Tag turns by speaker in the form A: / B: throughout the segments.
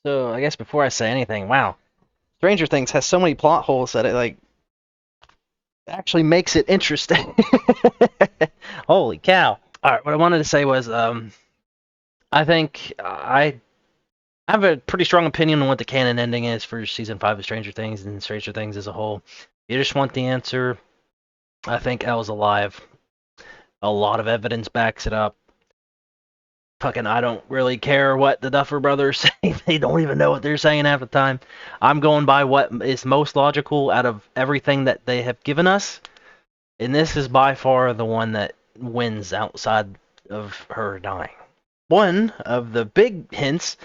A: So I guess before I say anything, wow, Stranger Things has so many plot holes that it like actually makes it interesting. Holy cow! All right, what I wanted to say was, I think I have a pretty strong opinion on what the canon ending is for season 5 of Stranger Things and Stranger Things as a whole. You just want the answer. I think Elle's alive. A lot of evidence backs it up. Fucking, I don't really care what the Duffer Brothers say. They don't even know what they're saying half the time. I'm going by what is most logical out of everything that they have given us. And this is by far the one that wins outside of her dying. One of the big hints,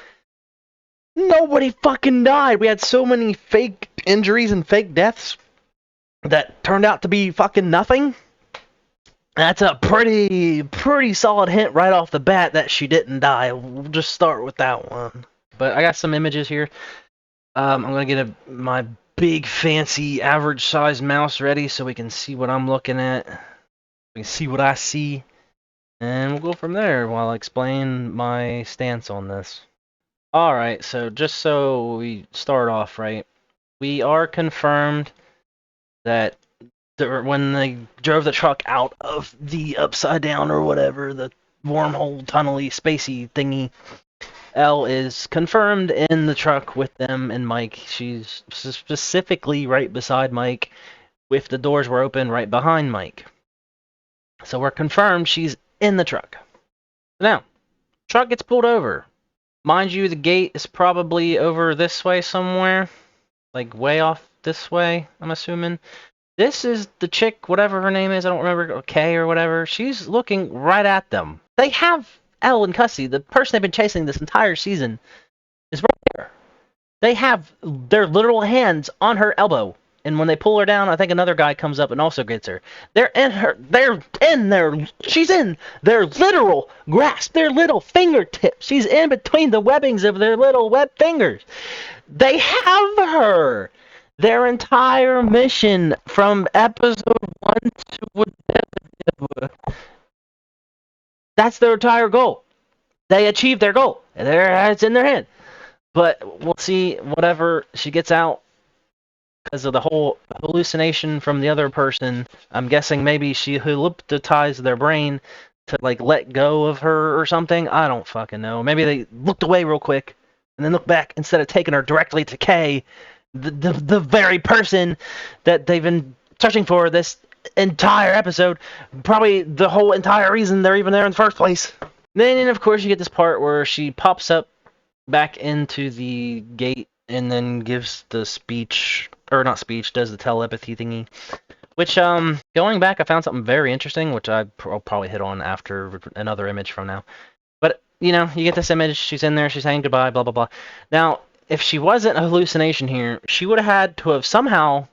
A: nobody fucking died. We had so many fake injuries and fake deaths that turned out to be fucking nothing. That's a pretty solid hint right off the bat that she didn't die. We'll just start with that one. But I got some images here. I'm gonna get my big fancy average size mouse ready so we can see what I'm looking at. We can see what I see, and we'll go from there while I explain my stance on this. All right, so just so we start off right, we are confirmed that when they drove the truck out of the upside down or whatever, the wormhole, tunnely, spacey thingy, Elle is confirmed in the truck with them and Mike. She's specifically right beside Mike, if the doors were open, right behind Mike. So we're confirmed she's in the truck. Now, truck gets pulled over. Mind you, the gate is probably over this way somewhere, like way off this way, I'm assuming. This is the chick, whatever her name is, I don't remember, Kay or whatever. She's looking right at them. They have Elle in custody. The person they've been chasing this entire season is right there. They have their literal hands on her elbow. And when they pull her down, I think another guy comes up and also gets her. She's in their literal grasp, their little fingertips. She's in between the webbings of their little web fingers. They have her. Their entire mission from episode 1 to whatever. That's their entire goal. They achieved their goal. It's in their hand. But we'll see whatever she gets out because of the whole hallucination from the other person. I'm guessing maybe she hypnotized their brain to like let go of her or something. I don't fucking know. Maybe they looked away real quick and then looked back instead of taking her directly to Kay, the very person that they've been searching for this entire episode. Probably the whole entire reason they're even there in the first place. Then, of course, you get this part where she pops up back into the gate and then gives the speech, or not speech, does the telepathy thingy. Which, going back, I found something very interesting, which I'll probably hit on after another image from now. But, you know, you get this image, she's in there, she's saying goodbye, blah, blah, blah. Now, if she wasn't a hallucination here, she would have had to have somehow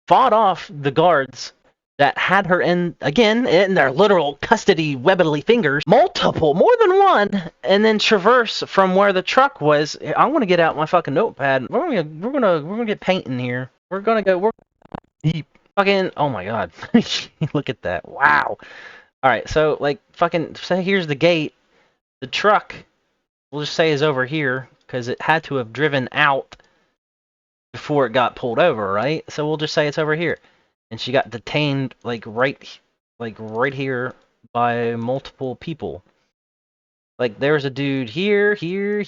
A: fought off the guards that had her in, again, in their literal custody, webbly fingers, multiple, more than one, and then traverse from where the truck was. I'm gonna get out my fucking notepad. We're gonna get painting here. We're deep. Fucking, oh my god. Look at that. Wow. Alright, so, like, fucking, say here's the gate. The truck, we'll just say is over here, because it had to have driven out before it got pulled over, right? So we'll just say it's over here. And she got detained like right here by multiple people. Like there's a dude here. Kay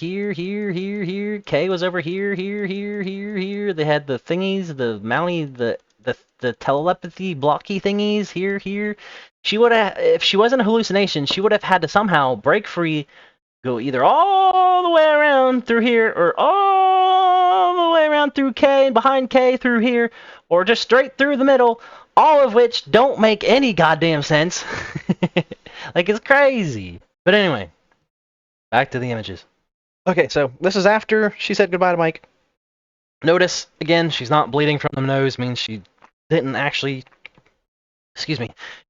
A: was over here. They had the thingies, the mounty, the telepathy blocky thingies here. She would have, if she wasn't a hallucination, she would have had to somehow break free, go either all the way around through here or all the way around through K and behind K through here, or just straight through the middle, all of which don't make any goddamn sense. Like, it's crazy. But anyway, back to the images. Okay, so this is after she said goodbye to Mike. Notice, again, she's not bleeding from the nose, means she didn't actually,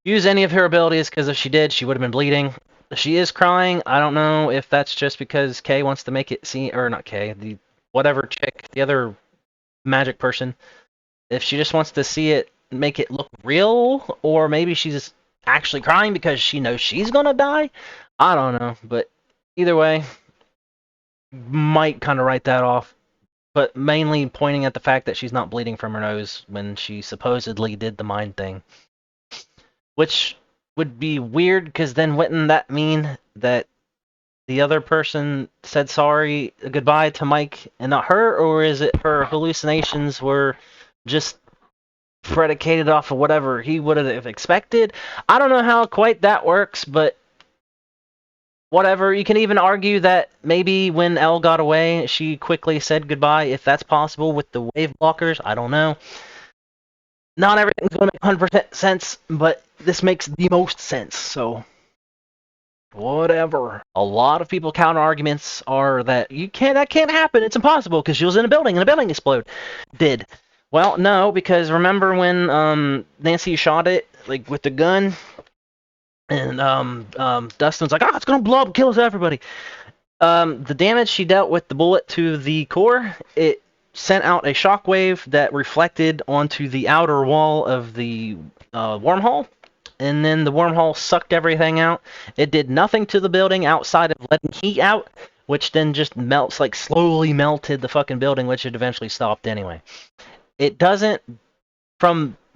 A: use any of her abilities, because if she did, she would have been bleeding. She is crying. I don't know if that's just because Kay wants to make it seem, or not Kay, the whatever chick, the other magic person. If she just wants to see it, make it look real, or maybe she's actually crying because she knows she's gonna die. I don't know, but either way, might kind of write that off, but mainly pointing at the fact that she's not bleeding from her nose when she supposedly did the mind thing. Which would be weird, because then wouldn't that mean that the other person said sorry, goodbye to Mike and not her? Or is it her hallucinations were just predicated off of whatever he would have expected? I don't know how quite that works, but whatever. You can even argue that maybe when Elle got away, she quickly said goodbye, if that's possible with the wave blockers. I don't know. Not everything's going to make 100% sense, but this makes the most sense, so whatever. A lot of people counter arguments are that that can't happen, it's impossible, because she was in a building and a building exploded. Did. Well, no, because remember when Nancy shot it, like, with the gun? And Dustin's like, it's gonna blow up and kill us, everybody. The damage she dealt with the bullet to the core, it sent out a shockwave that reflected onto the outer wall of the wormhole, and then the wormhole sucked everything out. It did nothing to the building outside of letting heat out, which then just melts, like slowly melted the fucking building, which it eventually stopped anyway. It doesn't,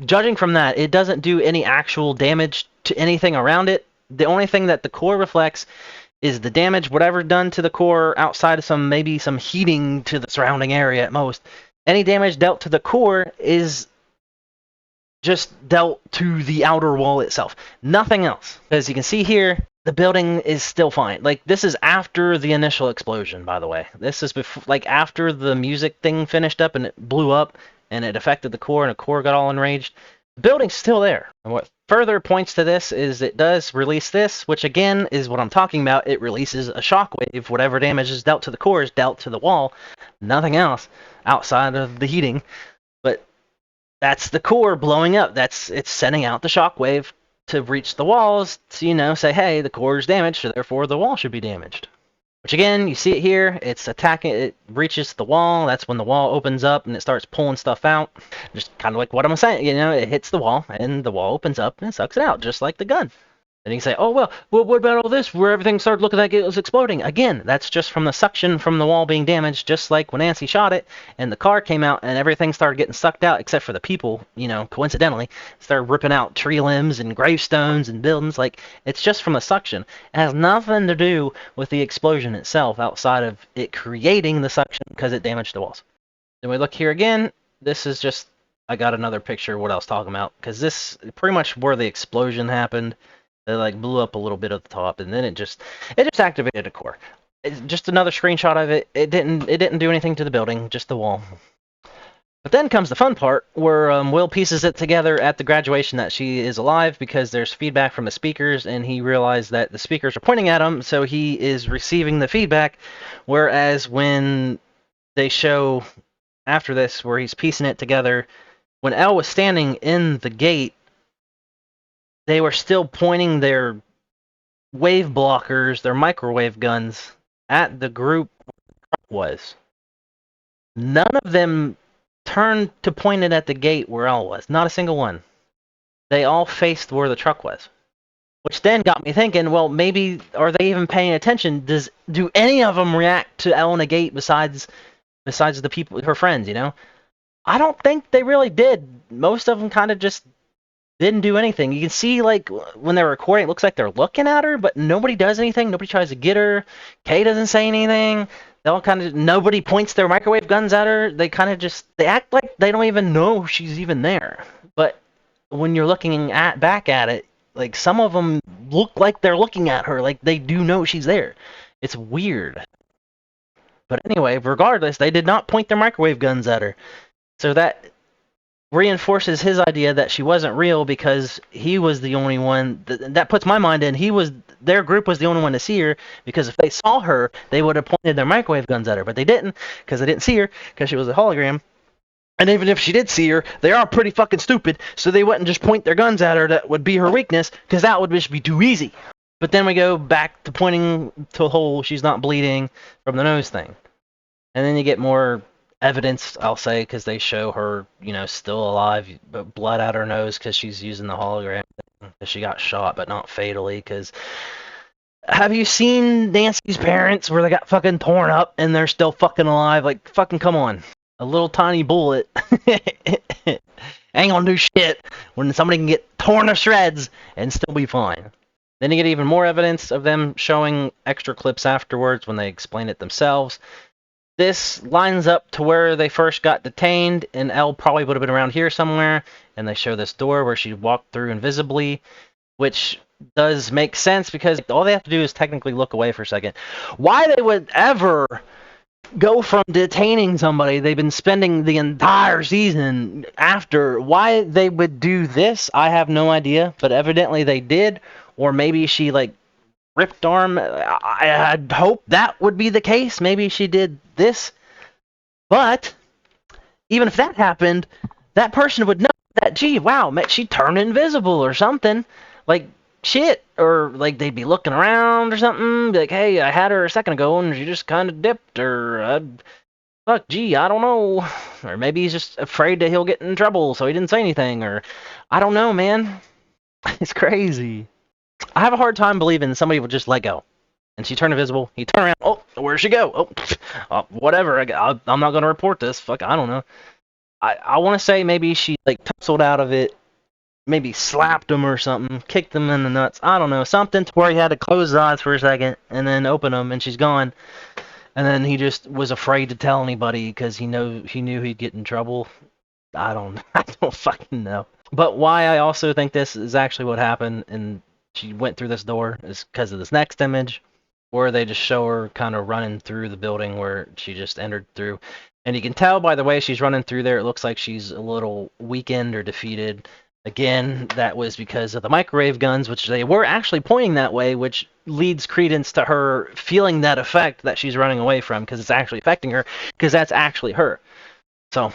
A: judging from that, it doesn't do any actual damage to anything around it. The only thing that the core reflects is the damage, whatever done to the core outside of maybe some heating to the surrounding area at most. Any damage dealt to the core is just dealt to the outer wall itself. Nothing else. As you can see here, the building is still fine. Like, this is after the initial explosion, by the way. This is before, like, after the music thing finished up and it blew up and it affected the core and the core got all enraged. The building's still there. And what further points to this is it does release this, which again is what I'm talking about. It releases a shockwave. Whatever damage is dealt to the core is dealt to the wall. Nothing else outside of the heating. But that's the core blowing up. It's sending out the shockwave to reach the walls to, say, hey, the core is damaged, so therefore the wall should be damaged. Which again, you see it here, it's attacking, it reaches the wall, that's when the wall opens up and it starts pulling stuff out. Just kind of like what I'm saying, it hits the wall and the wall opens up and sucks it out, just like the gun. And you can say, oh, well, what about all this where everything started looking like it was exploding? Again, that's just from the suction from the wall being damaged, just like when Nancy shot it and the car came out and everything started getting sucked out, except for the people, coincidentally, started ripping out tree limbs and gravestones and buildings. Like, it's just from the suction. It has nothing to do with the explosion itself outside of it creating the suction because it damaged the walls. Then we look here again. This is just, I got another picture of what I was talking about, because this is pretty much where the explosion happened. It like blew up a little bit at the top, and then it just activated a core. It's just another screenshot of it. It didn't do anything to the building, just the wall. But then comes the fun part, where Will pieces it together at the graduation that she is alive because there's feedback from the speakers, and he realized that the speakers are pointing at him, so he is receiving the feedback. Whereas when they show after this, where he's piecing it together, when Elle was standing in the gate, they were still pointing their wave blockers, their microwave guns, at the group was. None of them turned to point it at the gate where Elle was. Not a single one. They all faced where the truck was. Which then got me thinking, well, maybe, are they even paying attention? Do any of them react to Elle in the gate besides the people, her friends, I don't think they really did. Most of them kind of just didn't do anything. You can see, like, when they're recording, it looks like they're looking at her, but nobody does anything. Nobody tries to get her. Kay doesn't say anything. Nobody points their microwave guns at her. They kind of just, they act like they don't even know she's even there. But when you're looking back at it, like, some of them look like they're looking at her, like they do know she's there. It's weird. But anyway, regardless, they did not point their microwave guns at her. So that reinforces his idea that she wasn't real, because he was the only one that puts my mind in. Their group was the only one to see her, because if they saw her, they would have pointed their microwave guns at her, but they didn't, because they didn't see her, because she was a hologram. And even if she did see her, they are pretty fucking stupid, so they wouldn't just point their guns at her. That would be her weakness, because that would just be too easy. But then we go back to pointing to the whole she's not bleeding from the nose thing. And then you get more evidence, I'll say, because they show her, still alive, but blood out her nose because she's using the hologram. She got shot, but not fatally, because Have you seen Nancy's parents where they got fucking torn up and they're still fucking alive? Like, fucking come on. A little tiny bullet ain't gonna do shit when somebody can get torn to shreds and still be fine. Then you get even more evidence of them showing extra clips afterwards when they explain it themselves. This lines up to where they first got detained, and Elle probably would have been around here somewhere, and they show this door where she walked through invisibly, which does make sense because all they have to do is technically look away for a second. Why they would ever go from detaining somebody they've been spending the entire season after, why they would do this, I have no idea, but evidently they did, or maybe she like ripped arm. I'd hope that would be the case. Maybe she did this, but even if that happened, that person would know that, gee, wow, she turned invisible or something. Like, shit. Or, like, they'd be looking around or something. Be like, hey, I had her a second ago and she just kind of dipped. Or, fuck, gee, I don't know. Or maybe he's just afraid that he'll get in trouble, so he didn't say anything. Or, I don't know, man. It's crazy. I have a hard time believing somebody would just let go. And she turned invisible. He turned around. Oh, where'd she go? Oh, whatever. I'm not going to report this. Fuck, I don't know. I want to say maybe she like tussled out of it, maybe slapped him or something, kicked him in the nuts. I don't know, something to where he had to close his eyes for a second and then open them, and she's gone. And then he just was afraid to tell anybody because he knew he'd get in trouble. I don't fucking know. But why I also think this is actually what happened, and she went through this door, is because of this next image, where they just show her kind of running through the building where she just entered through. And you can tell by the way she's running through there, it looks like she's a little weakened or defeated. Again, that was because of the microwave guns, which they were actually pointing that way, which leads credence to her feeling that effect that she's running away from, because it's actually affecting her, because that's actually her. So,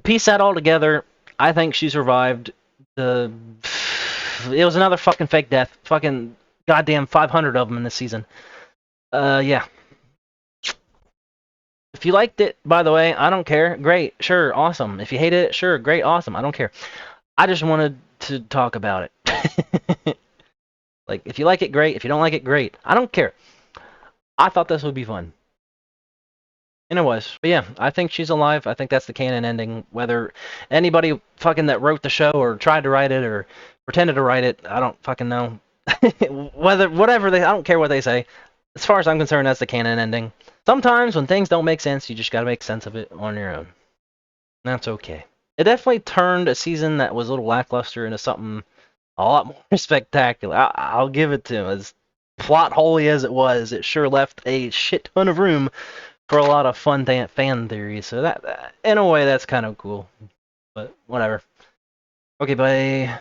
A: piece that all together. I think she survived. It was another fucking fake death. Fucking goddamn 500 of them in this season. Yeah. If you liked it, by the way, I don't care. Great, sure, awesome. If you hated it, sure, great, awesome. I don't care. I just wanted to talk about it. Like, if you like it, great. If you don't like it, great. I don't care. I thought this would be fun. And it was. But yeah, I think she's alive. I think that's the canon ending. Whether anybody fucking that wrote the show or tried to write it or pretended to write it, I don't fucking know. Whatever I don't care what they say. As far as I'm concerned, that's the canon ending. Sometimes when things don't make sense, you just gotta make sense of it on your own. That's okay. It definitely turned a season that was a little lackluster into something a lot more spectacular. I'll give it to him. As plot holy as it was, it sure left a shit ton of room for a lot of fun fan theories. So that in a way, that's kind of cool. But whatever. Okay, bye.